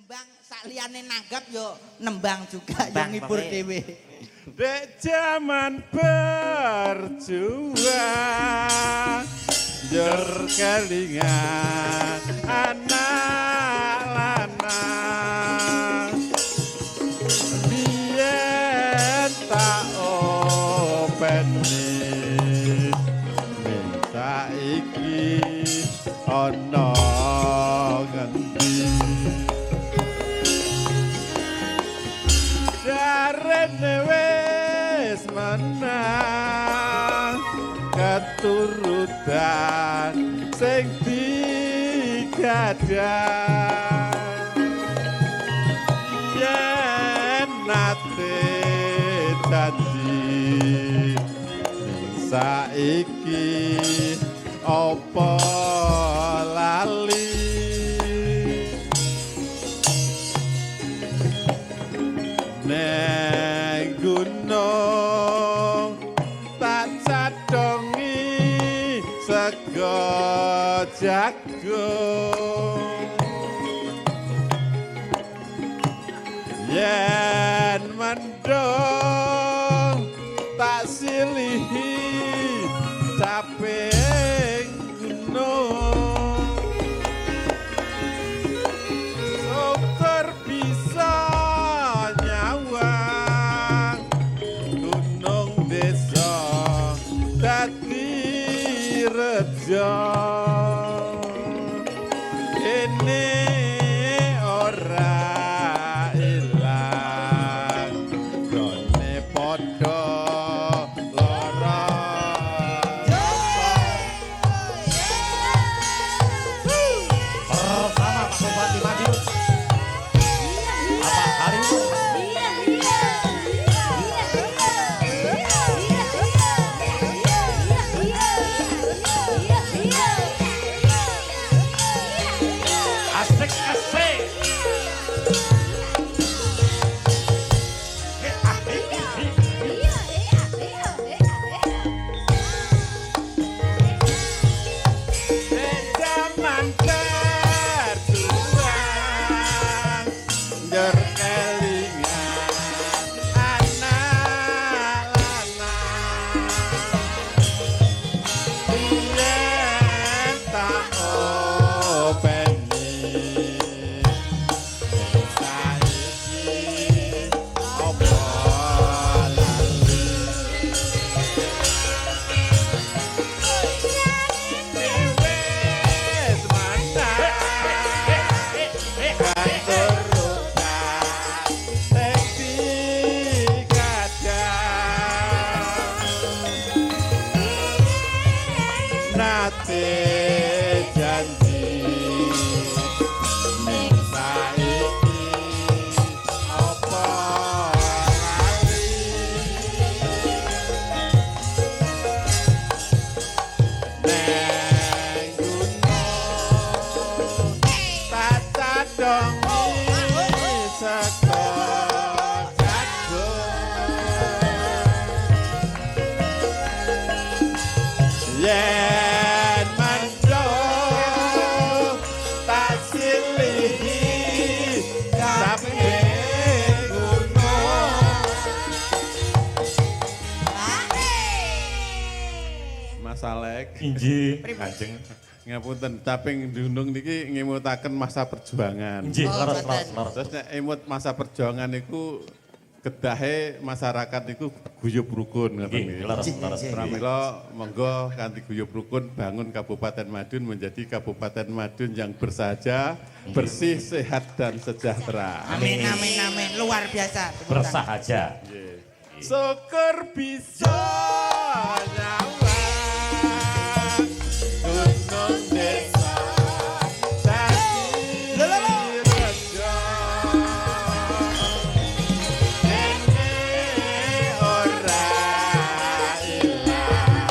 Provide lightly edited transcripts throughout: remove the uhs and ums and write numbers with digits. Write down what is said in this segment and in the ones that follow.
nembang sakliyane nanggap yo nembang juga yo ngibur dhewe. Dek zaman berjuang jur kelingan anak lanang biyen tak openi minta iki ana ngendi jarene wis menang keturutan sing digadah yen nate janji saiki apa lali neng gunung tak cadongi sego jagung yen mendung tak silihi caping gunung syukur bisa nyawang gunung desa dadi rejo ini ora ilang gone padha lara Bersama Pak Bupati Madiun. Bapak Harimau. Asik asik. zaman berjuang jur kelingan anak lanang biyen tak openi saiki apa lali wis manah keturutan sing digadah nate janji ning saiki apa lali neng gunung tak cadongi sego jagung yen mendung tak silihi caping gunung Mas Alek Inji. Kanjeng. ngapunten caping gunung niki ngemutaken masa perjuangan Inji. Oh, Leres boten. leres leres. terus nek emut masa perjuangan niku kedahe masyarakat niku guyub rukun ngoten Nggih, nggih. leres leres. Pramila monggo kanthi guyub rukun bangun Kabupaten Madiun menjadi Kabupaten Madiun yang bersahaja, bersih, sehat dan sejahtera. Amin amin amin luar biasa. Tepuk tangan. Bersahaja. Nggih. Syukur bisa nyawang gunung desa dadi rejo ini ora ilang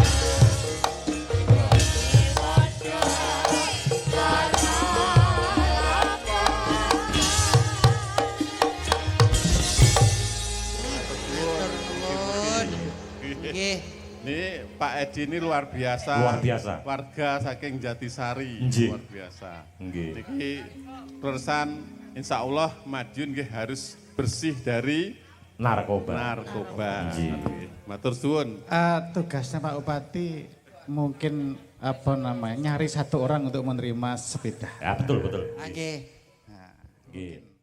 Nggih. Ini Pak Edi ini luar biasa. Luar biasa. Warga saking Jatisari. Nggih. Luar biasa. Nggih. Niki terusan insya Allah Madiun nggih harus bersih dari Narkoba. narkoba. Nggih. Matur suwun. Tugasnya Pak Bupati mungkin nyari satu orang untuk menerima sepeda. Ya betul betul. Oke. Nggih.